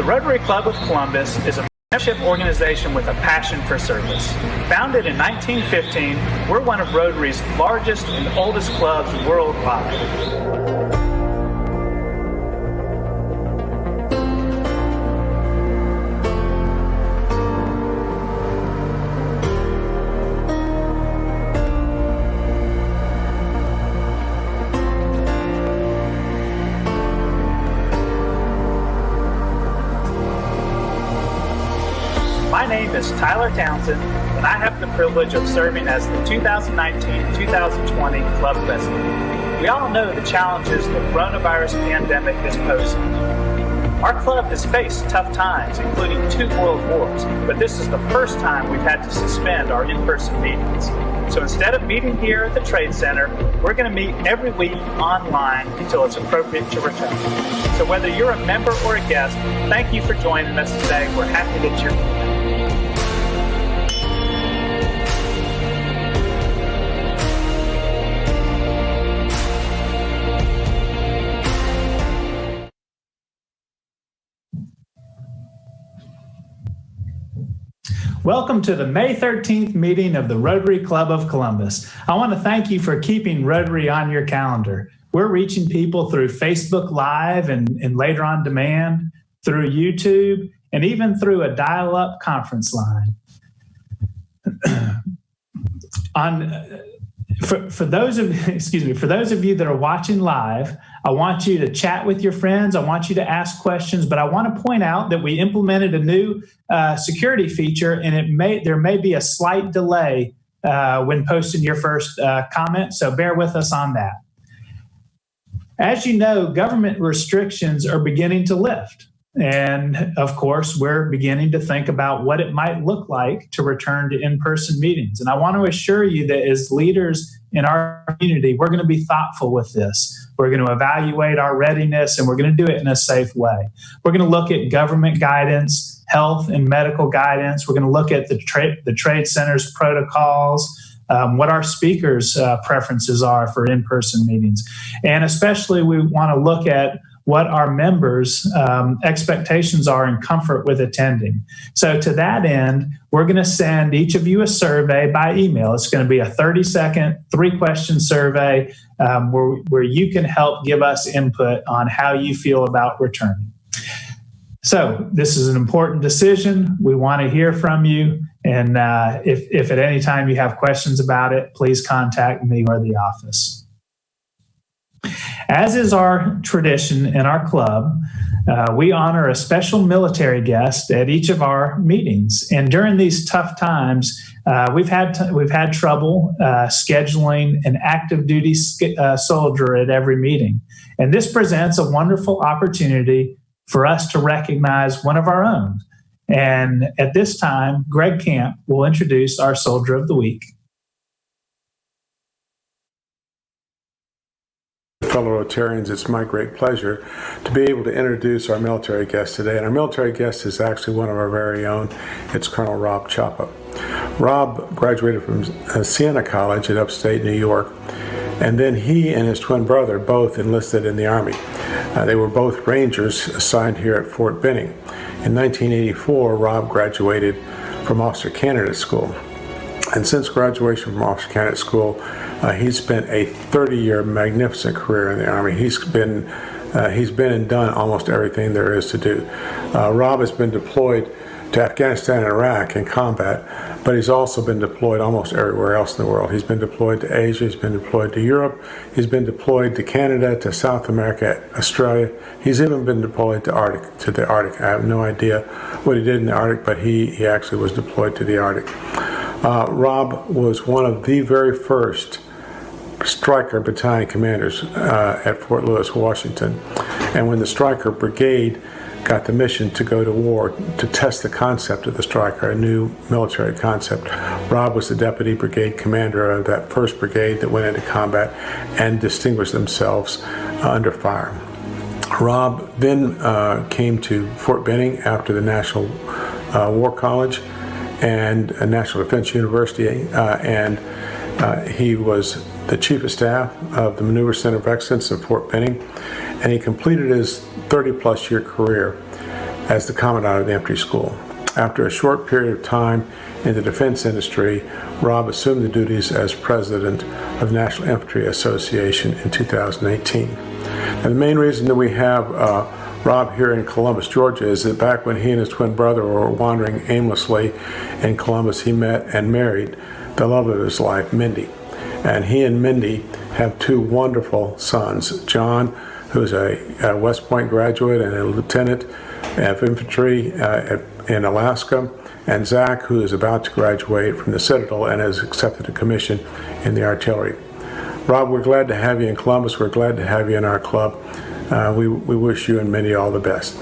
Rotary Club of Columbus is a membership organization with a passion for service. Founded in 1915, we're one of Rotary's largest and oldest clubs worldwide. My name is Tyler Townsend, and I have the privilege of serving as the 2019-2020 Club President. We all know the challenges the coronavirus pandemic is posing. Our club has faced tough times, including 2 world wars, but this is the first time we've had to suspend our in-person meetings. So instead of meeting here at the Trade Center, we're going to meet every week online until it's appropriate to return. So whether you're a member or a guest, thank you for joining us today. We're happy that you're here. Welcome to the May 13th meeting of the Rotary Club of Columbus. I want to thank you for keeping Rotary on your calendar. We're reaching people through Facebook Live and later on demand, through YouTube, and even through a dial-up conference line. For those of you that are watching live, I want you to chat with your friends. I want you to ask questions, but I want to point out that we implemented a new security feature, and there may be a slight delay when posting your first comment, so bear with us on that. As you know, government restrictions are beginning to lift. And of course, we're beginning to think about what it might look like to return to in-person meetings. And I want to assure you that as leaders in our community, we're going to be thoughtful with this. We're going to evaluate our readiness, and we're going to do it in a safe way. We're going to look at government guidance, health and medical guidance. We're going to look at the trade center's protocols, what our speakers' preferences are for in-person meetings. And especially we want to look at what our members' expectations are and comfort with attending. So to that end, we're going to send each of you a survey by email. It's going to be a 30-second, 3-question survey where you can help give us input on how you feel about returning. So this is an important decision. We want to hear from you. And if at any time you have questions about it, please contact me or the office. As is our tradition in our club, we honor a special military guest at each of our meetings. And during these tough times, we've had trouble scheduling an active duty soldier at every meeting. And this presents a wonderful opportunity for us to recognize one of our own. And at this time, Greg Camp will introduce our Soldier of the Week. Fellow Rotarians, it's my great pleasure to be able to introduce our military guest today. And our military guest is actually one of our very own. It's Colonel Rob Choppa. Rob graduated from Siena College in upstate New York, and then he and his twin brother both enlisted in the Army. They were both Rangers assigned here at Fort Benning. In 1984, Rob graduated from Officer Candidate School. And since graduation from Officer Candidate School, he's spent a 30-year magnificent career in the Army. He's been and done almost everything there is to do. Rob has been deployed to Afghanistan and Iraq in combat, but he's also been deployed almost everywhere else in the world. He's been deployed to Asia, he's been deployed to Europe, he's been deployed to Canada, to South America, Australia. He's even been deployed to the Arctic. I have no idea what he did in the Arctic, but he actually was deployed to the Arctic. Rob was one of the very first Stryker battalion commanders at Fort Lewis, Washington. And when the Stryker Brigade got the mission to go to war to test the concept of the Stryker, a new military concept, Rob was the deputy brigade commander of that first brigade that went into combat and distinguished themselves under fire. Rob then came to Fort Benning after the National War College and National Defense University, and he was the Chief of Staff of the Maneuver Center of Excellence in Fort Benning, and he completed his 30-plus year career as the commandant of the infantry school. After a short period of time in the defense industry, Rob assumed the duties as president of the National Infantry Association in 2018. And the main reason that we have Rob here in Columbus, Georgia, is that back when he and his twin brother were wandering aimlessly in Columbus, he met and married the love of his life, Mindy. And he and Mindy have two wonderful sons, John, who's a West Point graduate and a lieutenant of infantry in Alaska, and Zach, who is about to graduate from the Citadel and has accepted a commission in the artillery. Rob, we're glad to have you in Columbus. We're glad to have you in our club. We wish you and Mindy all the best.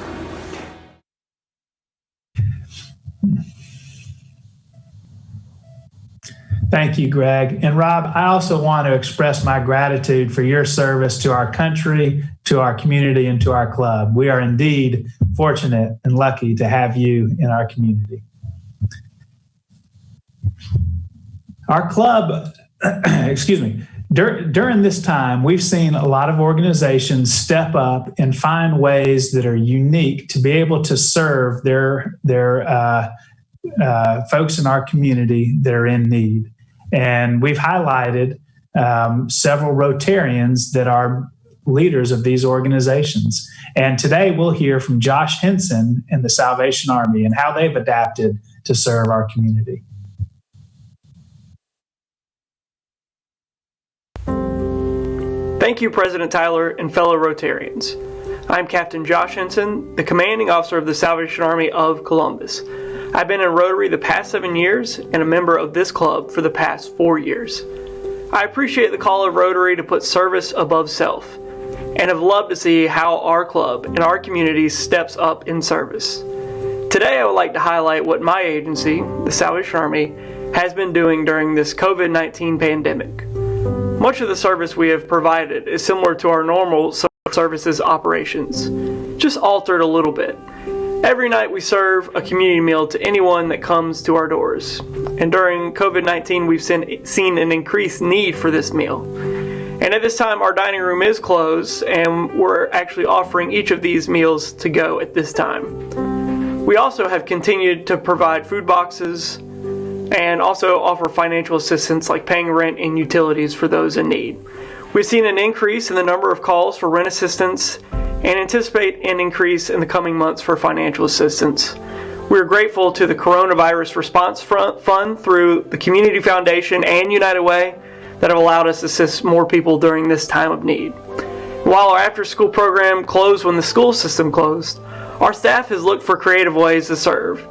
Thank you, Greg. And Rob, I also want to express my gratitude for your service to our country, to our community, and to our club. We are indeed fortunate and lucky to have you in our community. Our club, during this time, we've seen a lot of organizations step up and find ways that are unique to be able to serve their folks in our community that are in need. And we've highlighted several Rotarians that are leaders of these organizations. And today we'll hear from Josh Hinson and the Salvation Army and how they've adapted to serve our community. Thank you, President Tyler and fellow Rotarians. I'm Captain Josh Hinson, the commanding officer of the Salvation Army of Columbus. I've been in Rotary the past 7 years and a member of this club for the past 4 years. I appreciate the call of Rotary to put service above self, and have loved to see how our club and our community steps up in service. Today I would like to highlight what my agency, the Salvation Army, has been doing during this COVID-19 pandemic. Much of the service we have provided is similar to our normal services operations, just altered a little bit. Every night we serve a community meal to anyone that comes to our doors. And during COVID-19, we've seen an increased need for this meal. And at this time, our dining room is closed, and we're actually offering each of these meals to go at this time. We also have continued to provide food boxes and also offer financial assistance like paying rent and utilities for those in need. We've seen an increase in the number of calls for rent assistance and anticipate an increase in the coming months for financial assistance. We're grateful to the Coronavirus Response Fund through the Community Foundation and United Way that have allowed us to assist more people during this time of need. While our after-school program closed when the school system closed, our staff has looked for creative ways to serve.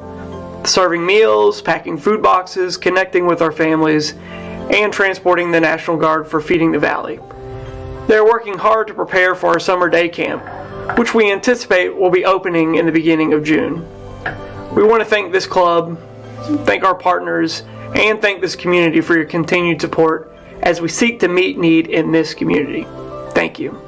Serving meals, packing food boxes, connecting with our families, and transporting the National Guard for Feeding the Valley. They're working hard to prepare for our summer day camp, which we anticipate will be opening in the beginning of June. We want to thank this club, thank our partners, and thank this community for your continued support as we seek to meet need in this community. Thank you.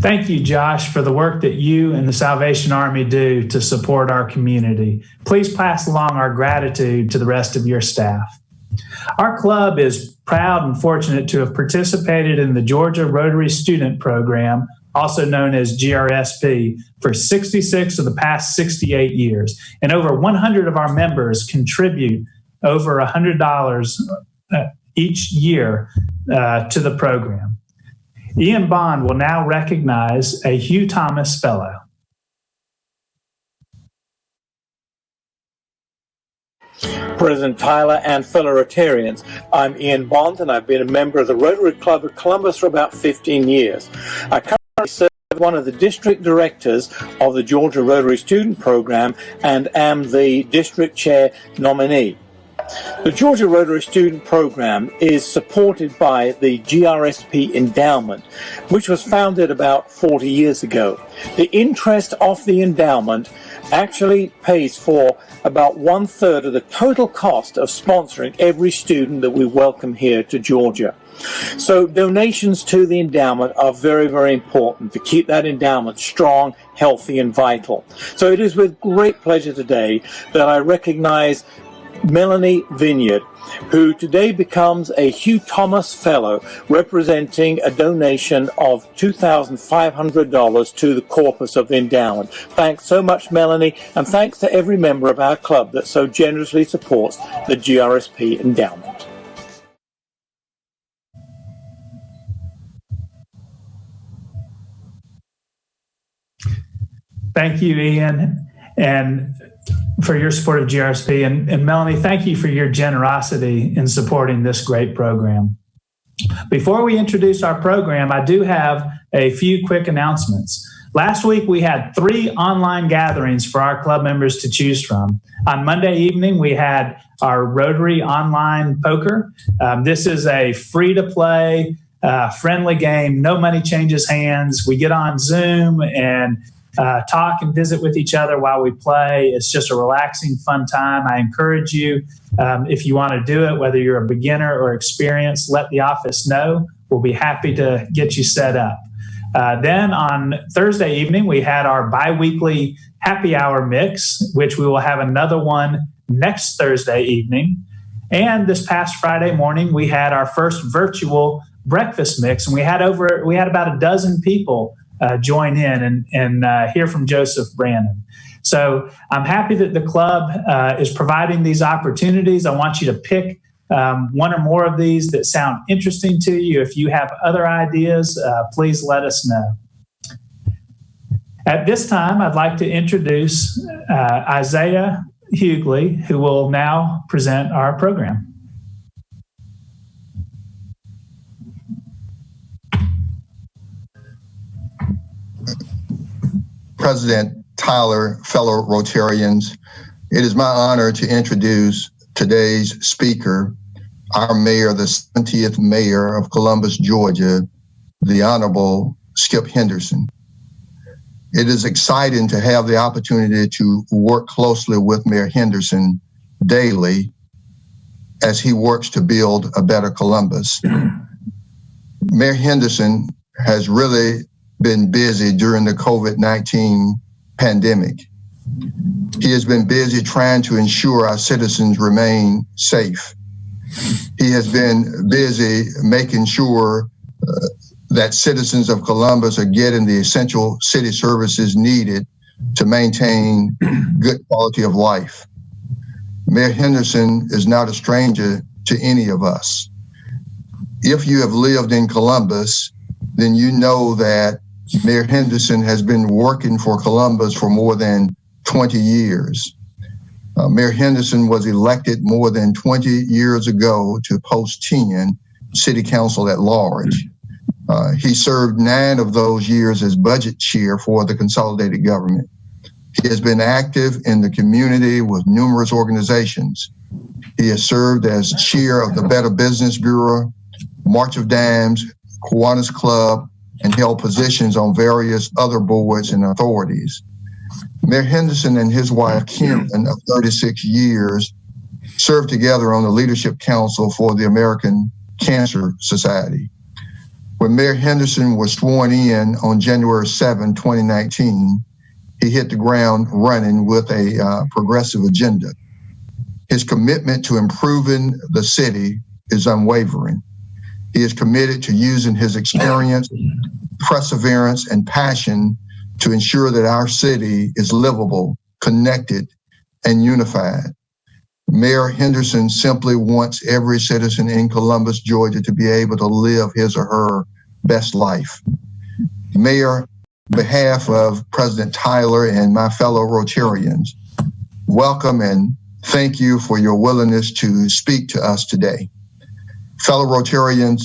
Thank you, Josh, for the work that you and the Salvation Army do to support our community. Please pass along our gratitude to the rest of your staff. Our club is proud and fortunate to have participated in the Georgia Rotary Student Program, also known as GRSP, for 66 of the past 68 years. And over 100 of our members contribute over $100 each year to the program. Ian Bond will now recognize a Hugh Thomas Fellow. President Tyler and fellow Rotarians, I'm Ian Bond and I've been a member of the Rotary Club of Columbus for about 15 years. I currently serve as one of the district directors of the Georgia Rotary Student Program and am the district chair nominee. The Georgia Rotary Student Program is supported by the GRSP endowment, which was founded about 40 years ago. The interest of the endowment actually pays for about 1/3 of the total cost of sponsoring every student that we welcome here to Georgia. So donations to the endowment are very, very important to keep that endowment strong, healthy, and vital. So it is with great pleasure today that I recognize Mellanie Vinyard, who today becomes a Hugh Thomas Fellow, representing a donation of $2,500 to the corpus of the endowment. Thanks so much, Mellanie, and thanks to every member of our club that so generously supports the GRSP endowment. Thank you, Ian, and for your support of GRSP. And Mellanie, thank you for your generosity in supporting this great program. Before we introduce our program, I do have a few quick announcements. Last week, we had 3 online gatherings for our club members to choose from. On Monday evening, we had our Rotary online poker. This is a free-to-play, friendly game. No money changes hands. We get on Zoom and talk and visit with each other while we play. It's just a relaxing, fun time. I encourage you, if you want to do it, whether you're a beginner or experienced, let the office know. We'll be happy to get you set up. Then on Thursday evening, we had our bi-weekly happy hour mix, which we will have another one next Thursday evening. And this past Friday morning, we had our first virtual breakfast mix, and we had about a dozen people join in and hear from Joseph Brandon. So I'm happy that the club is providing these opportunities. I want you to pick one or more of these that sound interesting to you. If you have other ideas, please let us know. At this time, I'd like to introduce Isaiah Hughley, who will now present our program. President Tyler, fellow Rotarians, it is my honor to introduce today's speaker, our mayor, the 70th mayor of Columbus, Georgia, the Honorable Skip Henderson. It is exciting to have the opportunity to work closely with Mayor Henderson daily as he works to build a better Columbus. Mayor Henderson has really been busy during the COVID-19 pandemic. He has been busy trying to ensure our citizens remain safe. He has been busy making sure that citizens of Columbus are getting the essential city services needed to maintain good quality of life. Mayor Henderson is not a stranger to any of us. If you have lived in Columbus, then you know that Mayor Henderson has been working for Columbus for more than 20 years. Mayor Henderson was elected more than 20 years ago to post 10 city council at large. He served 9 of those years as budget chair for the consolidated government. He has been active in the community with numerous organizations. He has served as chair of the Better Business Bureau, March of Dimes, Kiwanis Club, and held positions on various other boards and authorities. Mayor Henderson and his wife, Karen, of 36 years, served together on the Leadership Council for the American Cancer Society. When Mayor Henderson was sworn in on January 7, 2019, he hit the ground running with a progressive agenda. His commitment to improving the city is unwavering. He is committed to using his experience, perseverance, and passion to ensure that our city is livable, connected, and unified. Mayor Henderson simply wants every citizen in Columbus, Georgia to be able to live his or her best life. Mayor, on behalf of President Tyler and my fellow Rotarians, welcome and thank you for your willingness to speak to us today. Fellow Rotarians,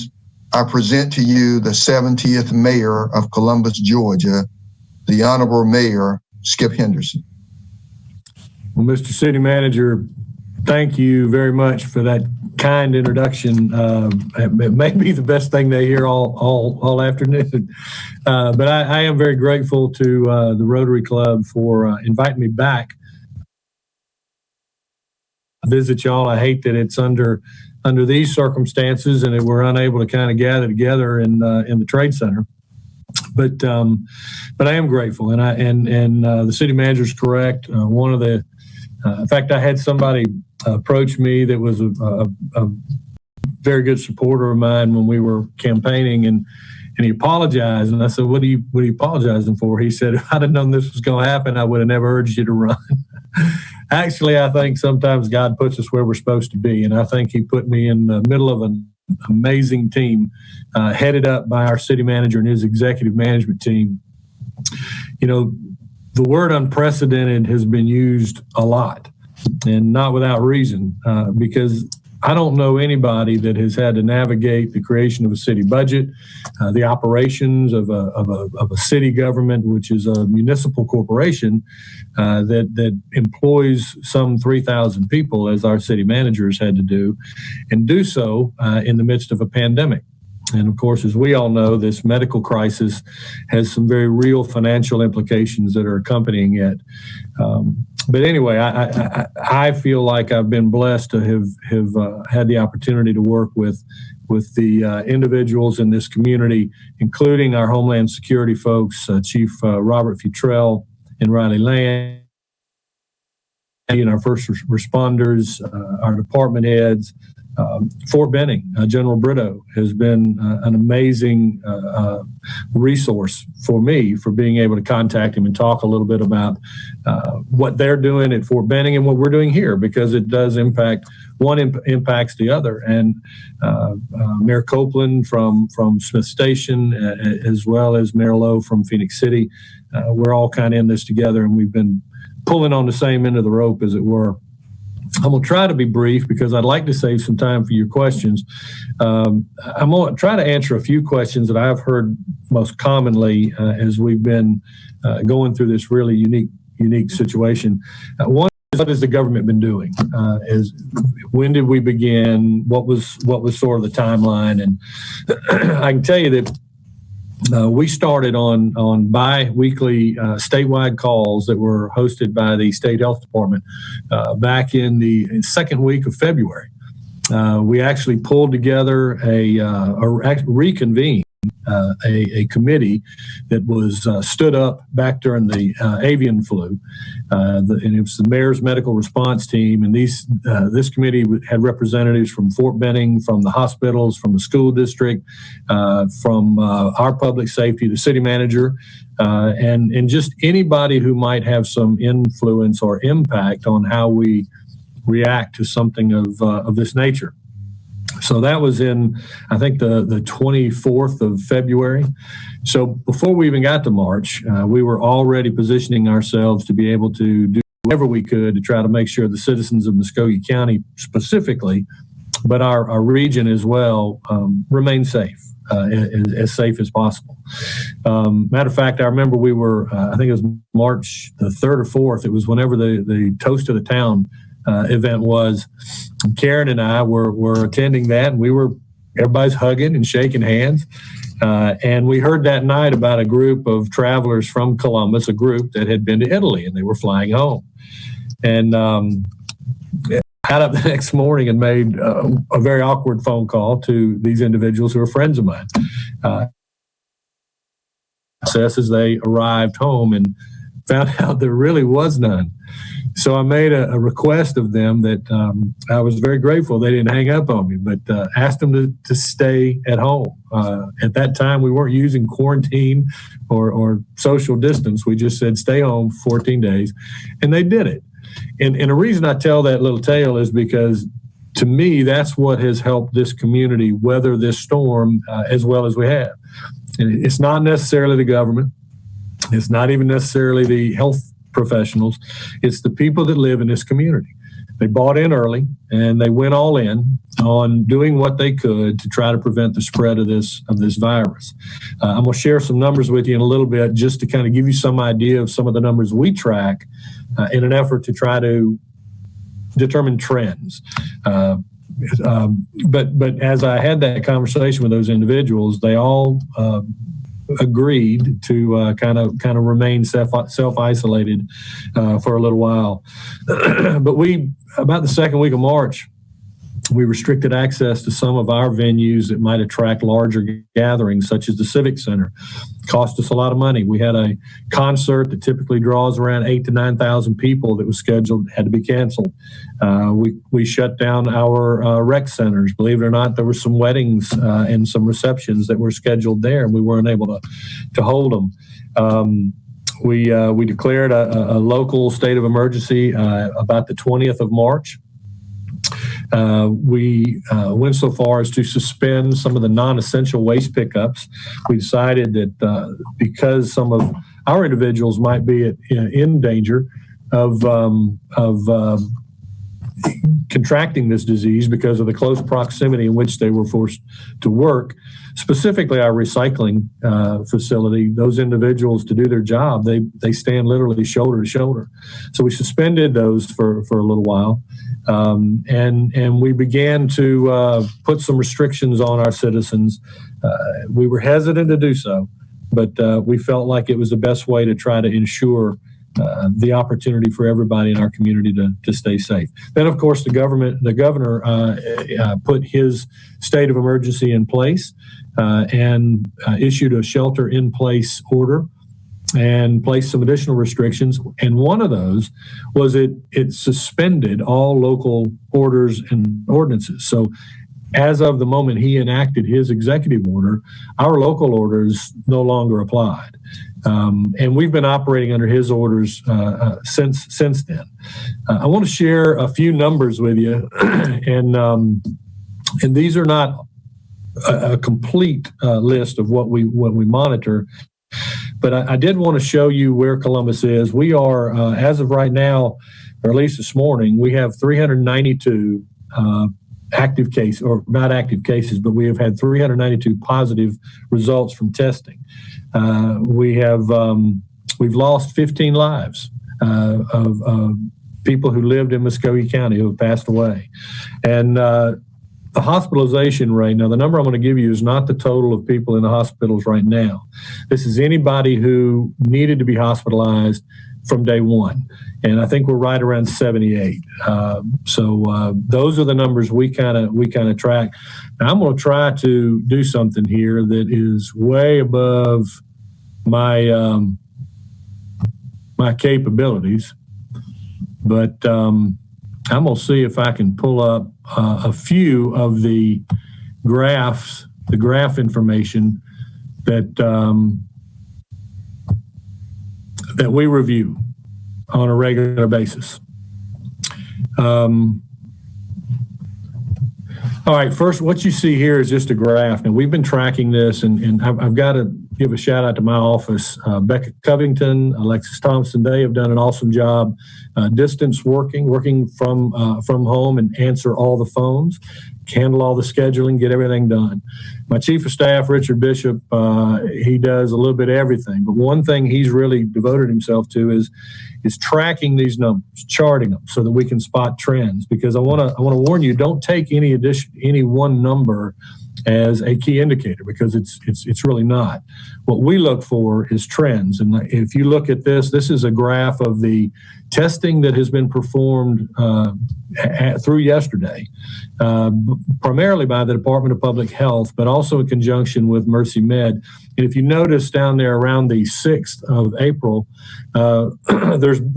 I present to you the 70th mayor of Columbus, Georgia, the Honorable Mayor Skip Henderson. Well, Mr. City Manager, thank you very much for that kind introduction. It may be the best thing they hear all afternoon, but I am very grateful to the Rotary Club for inviting me back. Visit y'all. I hate that it's under these circumstances and that we're unable to kind of gather together in the Trade Center. But I am grateful, and the city manager is correct. One of the In fact, I had somebody approach me that was a very good supporter of mine when we were campaigning, and he apologized. And I said, what are you apologizing for? He said, if I'd have known this was going to happen, I would have never urged you to run. Actually, I think sometimes God puts us where we're supposed to be. And I think he put me in the middle of an amazing team, headed up by our city manager and his executive management team. You know, the word unprecedented has been used a lot, and not without reason, because I don't know anybody that has had to navigate the creation of a city budget, the operations of a city government, which is a municipal corporation that employs some 3,000 people, as our city managers had to do, and do so in the midst of a pandemic. And of course, as we all know, this medical crisis has some very real financial implications that are accompanying it. But anyway, I feel like I've been blessed to have had the opportunity to work with the individuals in this community, including our Homeland Security folks, Chief Robert Futrell and Riley Land, and our first responders, our department heads. Fort Benning, General Brito has been an amazing resource for me for being able to contact him and talk a little bit about what they're doing at Fort Benning and what we're doing here, because it does impact, one impacts the other. And Mayor Copeland from Smith Station, as well as Mayor Lowe from Phoenix City, we're all kind of in this together, and we've been pulling on the same end of the rope, as it were. I'm going to try to be brief because I'd like to save some time for your questions. I'm going to try to answer a few questions that I've heard most commonly as we've been going through this really unique situation. One is, what has the government been doing? When did we begin? What was sort of the timeline? And I can tell you that we started on bi-weekly statewide calls that were hosted by the State Health Department back in the second week of February. We actually pulled together reconvened a committee that was stood up back during the avian flu, and it was the mayor's medical response team. And this committee had representatives from Fort Benning, from the hospitals, from the school district, from our public safety, the city manager, and just anybody who might have some influence or impact on how we react to something of this nature. So that was in, I think, the 24th of February. So before we even got to March, we were already positioning ourselves to be able to do whatever we could to try to make sure the citizens of Muskogee County specifically, but our region as well, remain safe, as safe as possible. Matter of fact, I remember we were, I think it was March the 3rd or 4th. It was whenever the Toast of the Town event was. Karen and I were attending that, and everybody's hugging and shaking hands. And we heard that night about a group of travelers from Columbus, a group that had been to Italy, and they were flying home. And got up the next morning and made a very awkward phone call to these individuals who are friends of mine. As they arrived home and found out there really was none. So I made a request of them that I was very grateful they didn't hang up on me, but asked them to stay at home. At that time, we weren't using quarantine or social distance. We just said stay home 14 days, and they did it. And the reason I tell that little tale is because, to me, that's what has helped this community weather this storm as well as we have. And it's not necessarily the government. It's not even necessarily the health professionals. It's the people that live in this community. They bought in early, and they went all in on doing what they could to try to prevent the spread of this virus. I'm going to share some numbers with you in a little bit, just to kind of give you some idea of some of the numbers we track in an effort to try to determine trends. But as I had that conversation with those individuals, they all agreed to kind of remain self-isolated for a little while. But about the second week of March, We restricted access to some of our venues that might attract larger gatherings, such as the Civic Center. Cost us a lot of money. We had a concert that typically draws around 8,000 to 9,000 people that was scheduled, had to be canceled. We shut down our rec centers. Believe it or not, there were some weddings and some receptions that were scheduled there, and we weren't able to hold them. We declared a local state of emergency about the 20th of March. We went so far as to suspend some of the non-essential waste pickups. We decided that because some of our individuals might be in danger of contracting this disease because of the close proximity in which they were forced to work, specifically our recycling facility, those individuals, to do their job, they stand literally shoulder to shoulder. So we suspended those for a little while. And we began to put some restrictions on our citizens. We were hesitant to do so, but we felt like it was the best way to try to ensure the opportunity for everybody in our community to stay safe. Then, of course, the governor put his state of emergency in place and issued a shelter-in-place order and placed some additional restrictions. And one of those was it suspended all local orders and ordinances. So as of the moment he enacted his executive order, our local orders no longer applied. And we've been operating under his orders since then. I want to share a few numbers with you, and these are not a complete list of what we monitor. But I did want to show you where Columbus is. We are, as of right now, or at least this morning, we have 392 active cases, or not active cases, but we have had 392 positive results from testing. We've lost 15 lives of people who lived in Muscogee County who have passed away. And the hospitalization rate, now the number I'm going to give you is not the total of people in the hospitals right now. This is anybody who needed to be hospitalized from day one. And I think we're right around 78. So those are the numbers we kind of track. Now, I'm going to try to do something here that is way above my my capabilities, but I'm going to see if I can pull up a few of the graph information that that we review on a regular basis. All right, first, what you see here is just a graph. Now, we've been tracking this, and I've got to give a shout out to my office. Becca Covington, Alexis Thompson, they have done an awesome job distance working from home and answer all the phones, handle all the scheduling, get everything done. My chief of staff, Richard Bishop, he does a little bit of everything. But one thing he's really devoted himself to is tracking these numbers, charting them so that we can spot trends. Because I want to warn you, don't take any one number as a key indicator, because it's really not. What we look for is trends. And if you look at this is a graph of the testing that has been performed through yesterday, primarily by the Department of Public Health, but also in conjunction with Mercy Med. And if you notice down there around the 6th of April, there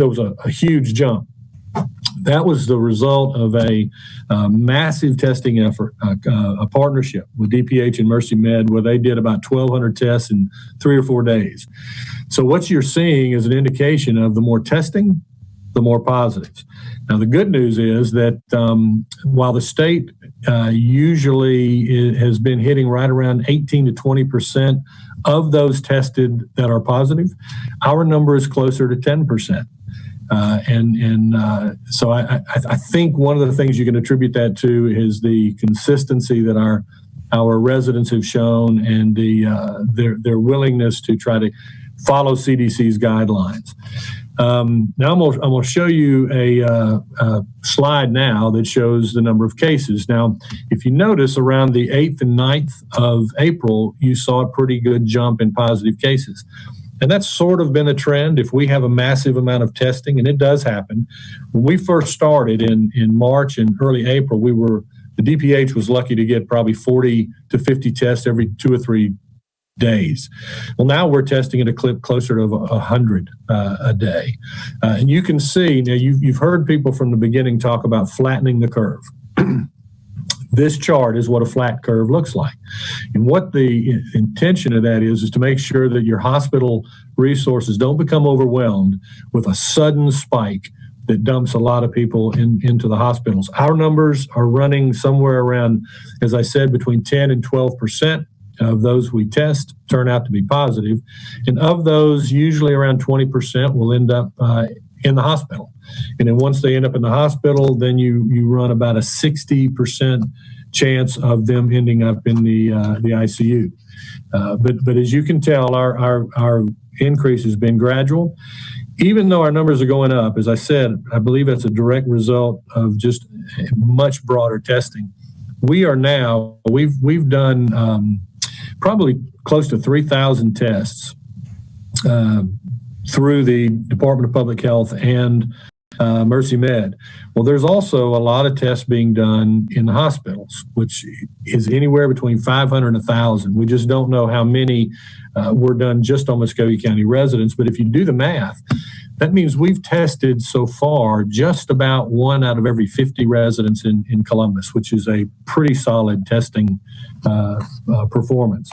was a huge jump. That was the result of a massive testing effort, a partnership with DPH and Mercy Med, where they did about 1,200 tests in 3 or 4 days. So what you're seeing is an indication of the more testing, the more positives. Now, the good news is that while the state usually has been hitting right around 18 to 20% of those tested that are positive, our number is closer to 10%. So I think one of the things you can attribute that to is the consistency that our residents have shown, and their willingness to try to follow CDC's guidelines. Now I'm going to show you a slide now that shows the number of cases. Now, if you notice, around the 8th and 9th of April, you saw a pretty good jump in positive cases. And that's sort of been a trend. If we have a massive amount of testing, and it does happen, when we first started in March and early April, we were The DPH was lucky to get probably 40 to 50 tests every 2 or 3 days. Well, now we're testing at a clip closer to 100 a day. And you can see, now you've heard people from the beginning talk about flattening the curve. This chart is what a flat curve looks like. And what the intention of that is to make sure that your hospital resources don't become overwhelmed with a sudden spike that dumps a lot of people into the hospitals. Our numbers are running somewhere around, as I said, between 10 and 12% of those we test turn out to be positive. And of those, usually around 20% will end up in the hospital. And then once they end up in the hospital, then you run about a 60% chance of them ending up in the ICU. But as you can tell, our increase has been gradual. Even though our numbers are going up, as I said, I believe that's a direct result of just much broader testing. We are now, we've done probably close to 3,000 tests through the Department of Public Health and Mercy Med. Well, there's also a lot of tests being done in the hospitals, which is anywhere between 500 and 1,000. We just don't know how many were done just on Muscogee County residents. But if you do the math, that means we've tested so far just about 1 out of every 50 residents in Columbus, which is a pretty solid testing performance.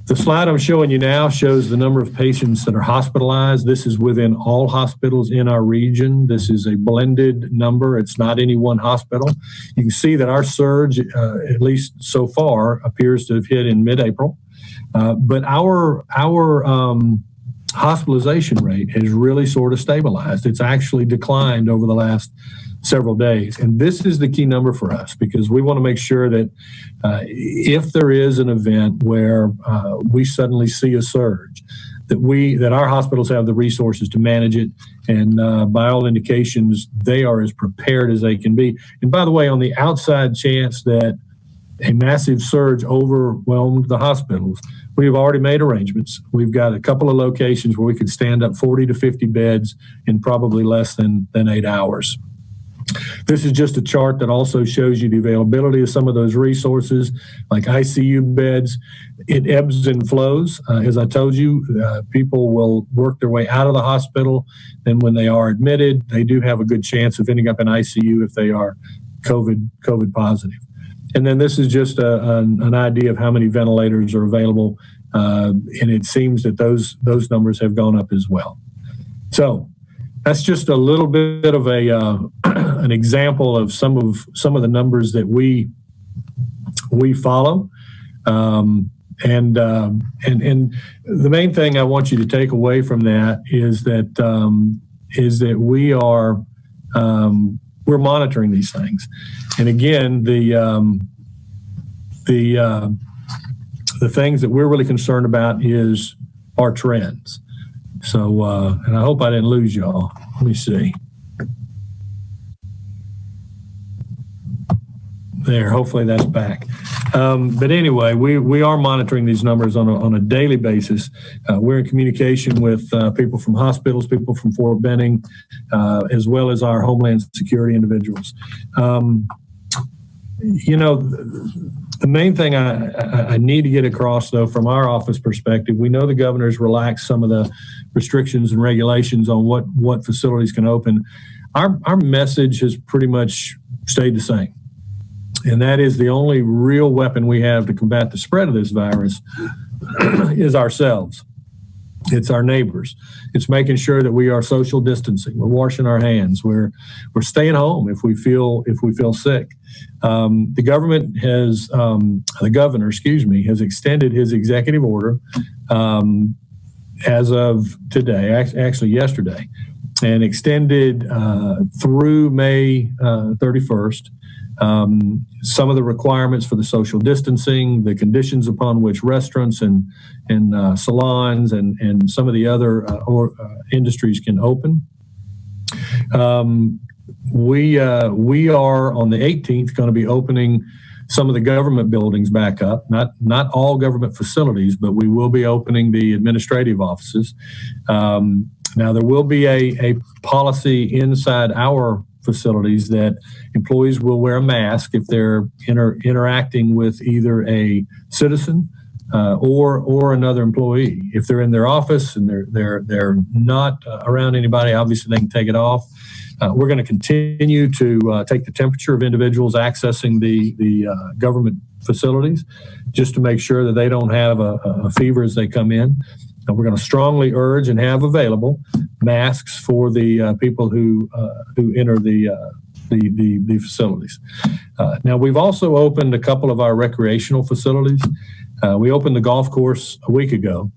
The slide I'm showing you now shows the number of patients that are hospitalized. This is within all hospitals in our region. This is a blended number. It's not any one hospital. You can see that our surge, at least so far, appears to have hit in mid-April. But our hospitalization rate has really sort of stabilized. It's actually declined over the last several days. And this is the key number for us because we want to make sure that if there is an event where we suddenly see a surge, that our hospitals have the resources to manage it. And by all indications, they are as prepared as they can be. And by the way, on the outside chance that a massive surge overwhelmed the hospitals, we've already made arrangements. We've got a couple of locations where we could stand up 40 to 50 beds in probably less than 8 hours. This is just a chart that also shows you the availability of some of those resources, like ICU beds. It ebbs and flows. As I told you, people will work their way out of the hospital. And when they are admitted, they do have a good chance of ending up in ICU if they are COVID positive. And then this is just an idea of how many ventilators are available. And it seems that those numbers have gone up as well. So that's just a little bit of an example of some of the numbers that we follow. And the main thing I want you to take away from that is that we are we're monitoring these things. And again, the things that we're really concerned about is our trends. So, and I hope I didn't lose y'all. Let me see. There, hopefully that's back. But anyway, we are monitoring these numbers on a daily basis. We're in communication with people from hospitals, people from Fort Benning, as well as our Homeland Security individuals. The main thing I need to get across, though, from our office perspective, we know the governor's relaxed some of the restrictions and regulations on what facilities can open. Our message has pretty much stayed the same. And that is the only real weapon we have to combat the spread of this virus is ourselves. It's our neighbors. It's making sure that we are social distancing. We're washing our hands. We're staying home if we feel sick. The governor has extended his executive order as of today, actually yesterday, and extended through May 31st. Some of the requirements for the social distancing, the conditions upon which restaurants and salons and some of the other industries can open. We are on the 18th going to be opening some of the government buildings back up, not all government facilities, but we will be opening the administrative offices. Now there will be a policy inside our facilities that employees will wear a mask if they're interacting with either a citizen or another employee. If they're in their office and they're not around anybody, obviously they can take it off. We're going to continue to take the temperature of individuals accessing the government facilities just to make sure that they don't have a fever as they come in. And we're going to strongly urge and have available masks for the people who enter the facilities. Now, we've also opened a couple of our recreational facilities. We opened the golf course a week ago,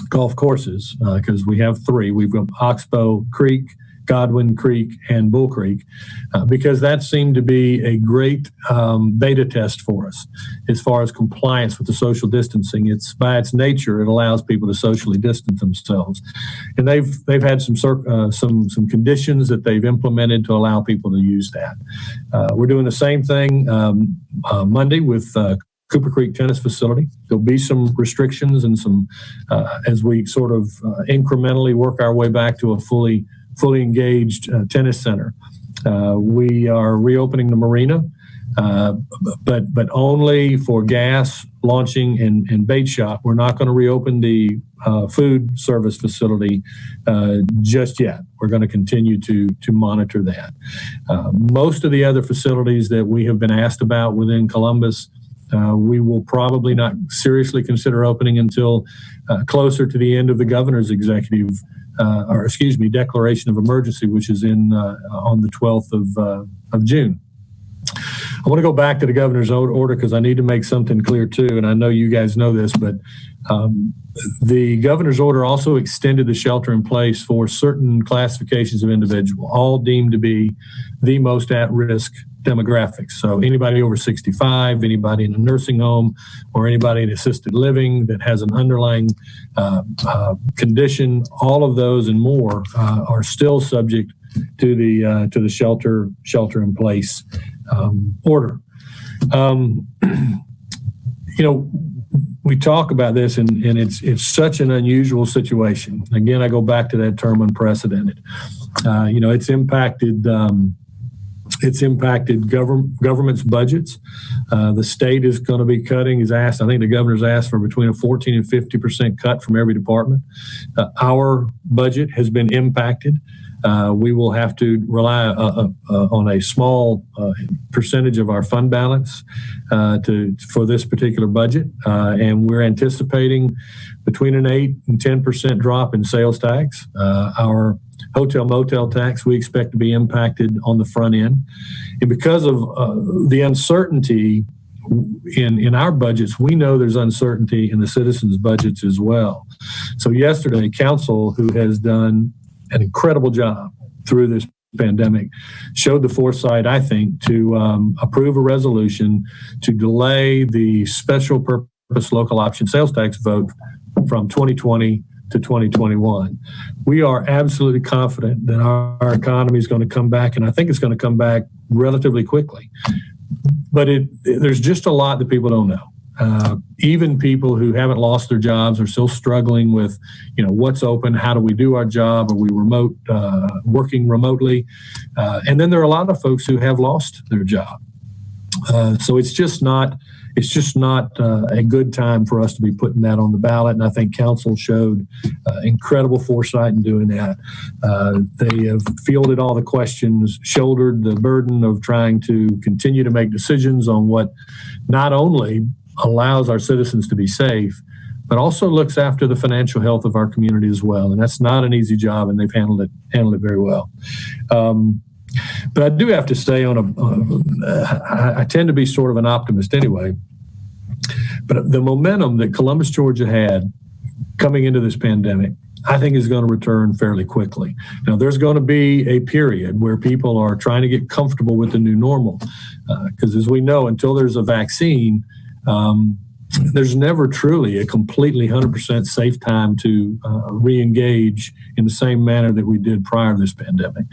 golf courses, because we have three. We've got Oxbow Creek, Godwin Creek, and Bull Creek, because that seemed to be a great beta test for us as far as compliance with the social distancing. It's by its nature, it allows people to socially distance themselves, and they've had some conditions that they've implemented to allow people to use that. We're doing the same thing Monday with Cooper Creek Tennis Facility. There'll be some restrictions and some as we sort of incrementally work our way back to a fully engaged tennis center. We are reopening the marina, but only for gas, launching, and bait shop. We're not going to reopen the food service facility just yet. We're going to continue to monitor that. Most of the other facilities that we have been asked about within Columbus, we will probably not seriously consider opening until closer to the end of the governor's declaration of emergency, which is on the 12th of June. I want to go back to the governor's order because I need to make something clear too, and I know you guys know this, but the governor's order also extended the shelter in place for certain classifications of individual, all deemed to be the most at-risk demographics. So anybody over 65, anybody in a nursing home, or anybody in assisted living that has an underlying condition, all of those and more are still subject to the shelter in place order. We talk about this, and it's such an unusual situation. Again, I go back to that term unprecedented. It's impacted government's budgets. The state is going to be cutting. I think the governor's asked for between a 14 and 50% cut from every department. Our budget has been impacted. We will have to rely on a small percentage of our fund balance for this particular budget, and we're anticipating between an 8 and 10% drop in sales tax. Our hotel motel tax we expect to be impacted on the front end, and because of the uncertainty in our budgets, we know there's uncertainty in the citizens' budgets as well. So yesterday, council, who has done an incredible job through this pandemic, showed the foresight, I think, to approve a resolution to delay the special purpose local option sales tax vote from 2020 to 2021. We are absolutely confident that our economy is going to come back, and I think it's going to come back relatively quickly. But there's just a lot that people don't know. Even people who haven't lost their jobs are still struggling with, what's open, how do we do our job, are we working remotely? And then there are a lot of folks who have lost their job. So it's just not a good time for us to be putting that on the ballot. And I think council showed incredible foresight in doing that. They have fielded all the questions, shouldered the burden of trying to continue to make decisions on what not only allows our citizens to be safe, but also looks after the financial health of our community as well. And that's not an easy job, and they've handled it very well. But I do have to say, I tend to be sort of an optimist anyway, but the momentum that Columbus, Georgia had coming into this pandemic, I think is going to return fairly quickly. Now, there's going to be a period where people are trying to get comfortable with the new normal, because as we know, until there's a vaccine, there's never truly a completely 100% safe time to re-engage in the same manner that we did prior to this pandemic.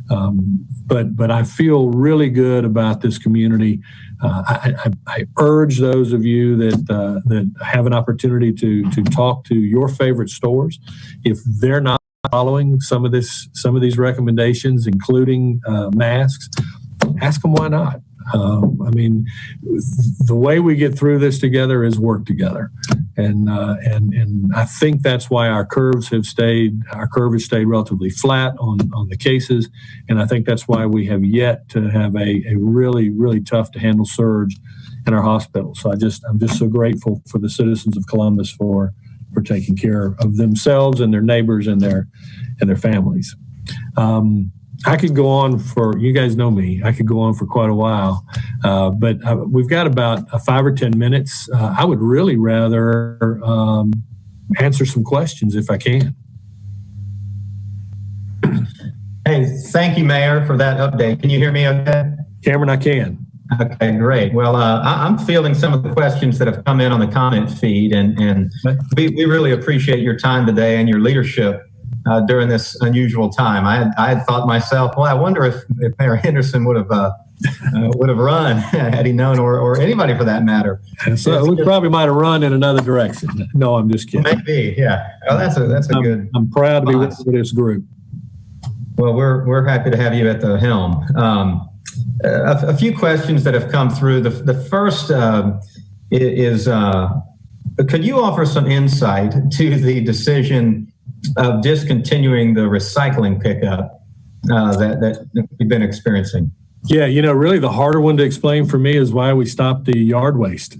But I feel really good about this community. I urge those of you that have an opportunity to talk to your favorite stores. If they're not following some of these recommendations, including masks, ask them why not. I mean, the way we get through this together is work together, and I think that's why our curve has stayed relatively flat on the cases, and I think that's why we have yet to have a really, really tough to handle surge in our hospitals. So I'm just so grateful for the citizens of Columbus for taking care of themselves and their neighbors and their families. I could go on you guys know me, I could go on for quite a while, but we've got about 5 or 10 minutes. I would really rather answer some questions if I can. Hey, thank you, Mayor, for that update. Can you hear me okay? Cameron, I can. Okay, great. Well, I'm fielding some of the questions that have come in on the comment feed, and we really appreciate your time today and your leadership during this unusual time. I had thought myself, well, I wonder if Mayor Henderson would have run had he known, or anybody for that matter. So we probably might have run in another direction. No, I'm just kidding. Maybe, yeah. Oh, that's a good. I'm proud to be with this group. Well, we're happy to have you at the helm. A few questions that have come through. The first is, could you offer some insight to the decision of discontinuing the recycling pickup that we've been experiencing? Yeah, really the harder one to explain for me is why we stopped the yard waste,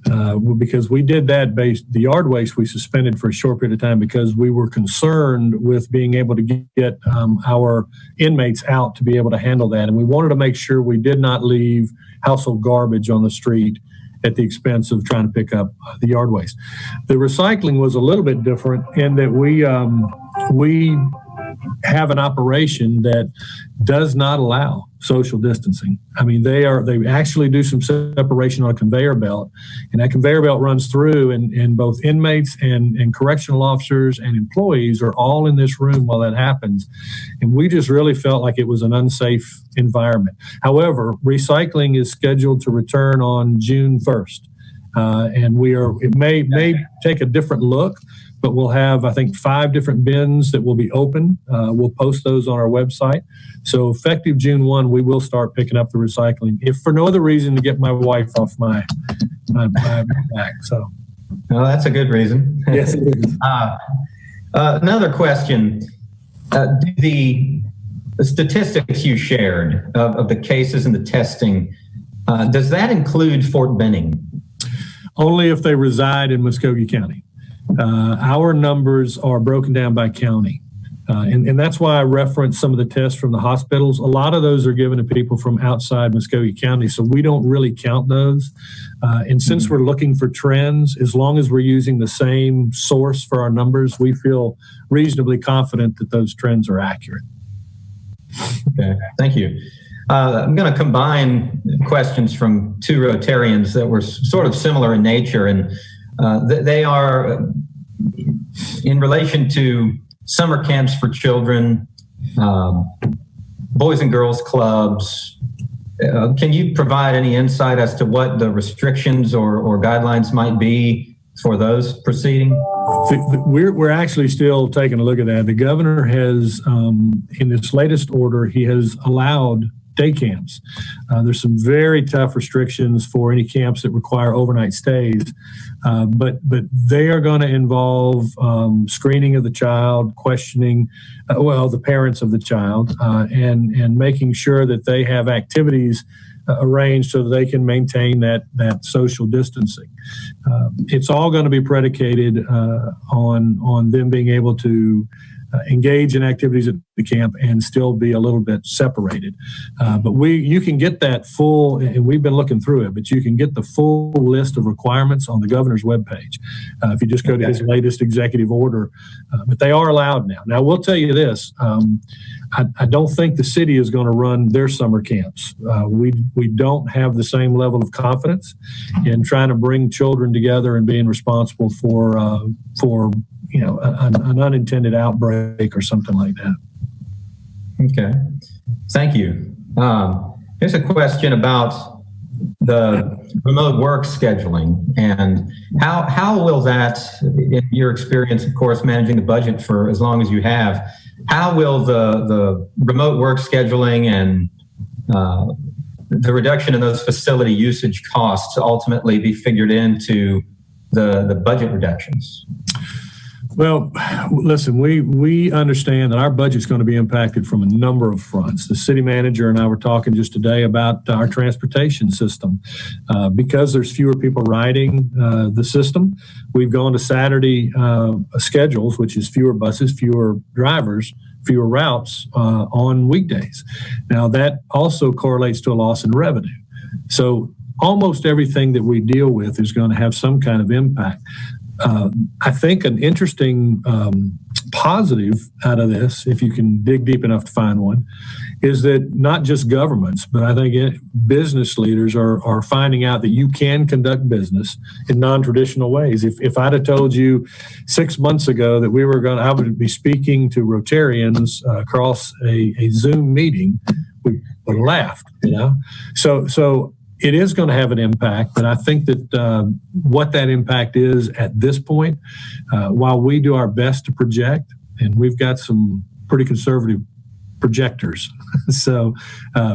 because we did that the yard waste we suspended for a short period of time because we were concerned with being able to get our inmates out to be able to handle that. And we wanted to make sure we did not leave household garbage on the street at the expense of trying to pick up the yard waste. The recycling was a little bit different in that we have an operation that does not allow social distancing. I mean, they actually do some separation on a conveyor belt, and that conveyor belt runs through, and both inmates and correctional officers and employees are all in this room while that happens. And we just really felt like it was an unsafe environment. However, recycling is scheduled to return on June 1st. And it may take a different look, but we'll have, I think, 5 different bins that will be open. We'll post those on our website. So effective June 1, we will start picking up the recycling, if for no other reason to get my wife off my back. So, well, that's a good reason. Yes, it is. Another question. Do the statistics you shared of the cases and the testing, does that include Fort Benning? Only if they reside in Muskogee County. Our numbers are broken down by county. And that's why I referenced some of the tests from the hospitals. A lot of those are given to people from outside Muskogee County, so we don't really count those. And since we're looking for trends, as long as we're using the same source for our numbers, we feel reasonably confident that those trends are accurate. Okay, thank you. I'm going to combine questions from 2 Rotarians that were sort of similar in nature, and they are in relation to summer camps for children, boys and girls clubs. Can you provide any insight as to what the restrictions or guidelines might be for those proceeding? We're actually still taking a look at that. The governor has, in this latest order, he has allowed day camps. There's some very tough restrictions for any camps that require overnight stays, but they are going to involve screening of the child, questioning, the parents of the child, and making sure that they have activities arranged so that they can maintain that social distancing. It's all going to be predicated on them being able to engage in activities at the camp and still be a little bit separated. But you can get that full, and we've been looking through it, but you can get the full list of requirements on the governor's webpage if you just go to his latest executive order. But they are allowed now. Now, we'll tell you this. I don't think the city is going to run their summer camps. We don't have the same level of confidence in trying to bring children together and being responsible for an unintended outbreak or something like that. Okay, thank you. Here's a question about the remote work scheduling, and how will that, in your experience, of course, managing the budget for as long as you have, how will the remote work scheduling and the reduction in those facility usage costs ultimately be figured into the budget reductions? Well, listen, we understand that our budget's going to be impacted from a number of fronts. The city manager and I were talking just today about our transportation system. Because there's fewer people riding the system, we've gone to Saturday schedules, which is fewer buses, fewer drivers, fewer routes on weekdays. Now, that also correlates to a loss in revenue. So almost everything that we deal with is going to have some kind of impact. I think an interesting positive out of this, if you can dig deep enough to find one, is that not just governments, but I think business leaders are finding out that you can conduct business in non-traditional ways. If I'd have told you 6 months ago that I would be speaking to Rotarians across a Zoom meeting, we would have laughed, So it is going to have an impact, but I think that what that impact is at this point, while we do our best to project, and we've got some pretty conservative projectors, so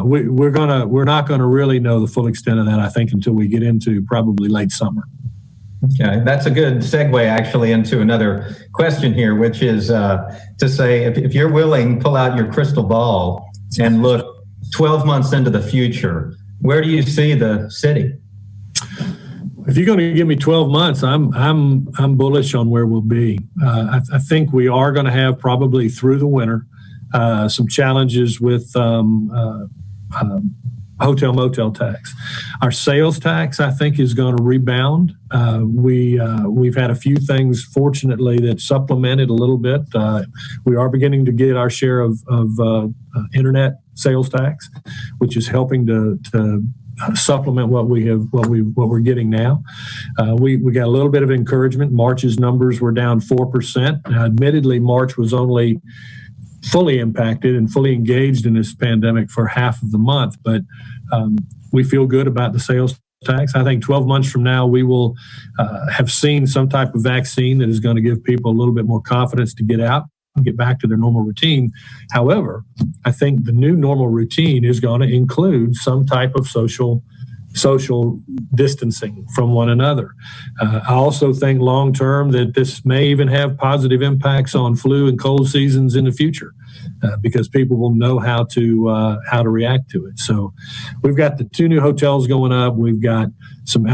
we're not going to really know the full extent of that, I think, until we get into probably late summer. Okay, that's a good segue actually into another question here, which is to say, if you're willing, pull out your crystal ball and look 12 months into the future. Where do you see the city? If you're going to give me 12 months, I'm bullish on where we'll be. I think we are going to have probably through the winter some challenges with hotel motel tax. Our sales tax, I think, is going to rebound. We've had a few things, fortunately, that supplemented a little bit. We are beginning to get our share of internet sales tax, which is helping to supplement what we're getting now. We got a little bit of encouragement. March's numbers were down 4%. Now, admittedly, March was only fully impacted and fully engaged in this pandemic for half of the month, but we feel good about the sales tax. I think 12 months from now, we will have seen some type of vaccine that is going to give people a little bit more confidence to get out and get back to their normal routine. However, I think the new normal routine is going to include some type of social distancing from one another. I also think long term that this may even have positive impacts on flu and cold seasons in the future because people will know how to react to it. So we've got the 2 new hotels going up. We've got some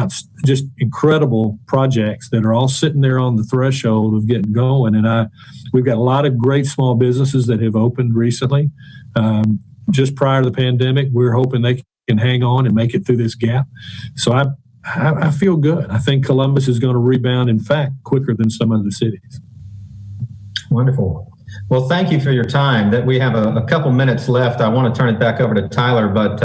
just incredible projects that are all sitting there on the threshold of getting going. And we've got a lot of great small businesses that have opened recently. Just prior to the pandemic, we're hoping they can hang on and make it through this gap. So I feel good. I think Columbus is going to rebound, in fact, quicker than some other cities. Wonderful. Well, thank you for your time. That we have a couple minutes left. I want to turn it back over to Tyler, but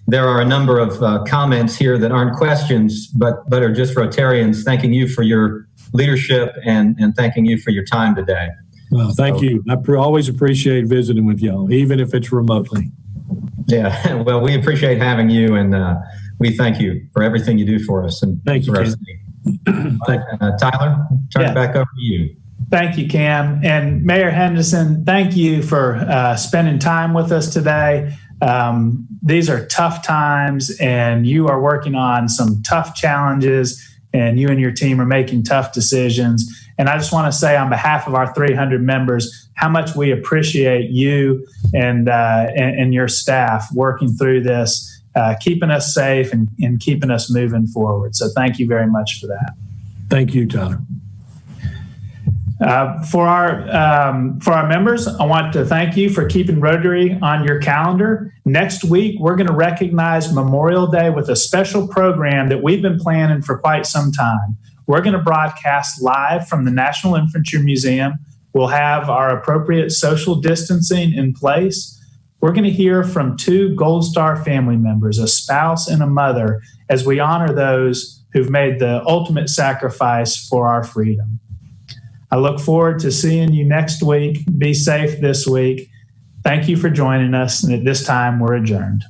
there are a number of comments here that aren't questions, but are just Rotarians thanking you for your leadership and thanking you for your time today. Well, thank you. I always appreciate visiting with y'all, even if it's remotely. Yeah, well, we appreciate having you, and we thank you for everything you do for us. And thank you, Cam. Tyler, turn it back over to you. Thank you, Cam. And Mayor Henderson, thank you for spending time with us today. These are tough times, and you are working on some tough challenges, and you and your team are making tough decisions. And I just want to say on behalf of our 300 members, how much we appreciate you and your staff working through this, keeping us safe and keeping us moving forward. So thank you very much for that. Thank you, Tyler. For our members, I want to thank you for keeping Rotary on your calendar. Next week, we're going to recognize Memorial Day with a special program that we've been planning for quite some time. We're going to broadcast live from the National Infantry Museum. We'll have our appropriate social distancing in place. We're going to hear from 2 Gold Star family members, a spouse and a mother, as we honor those who've made the ultimate sacrifice for our freedom. I look forward to seeing you next week. Be safe this week. Thank you for joining us. And at this time, we're adjourned.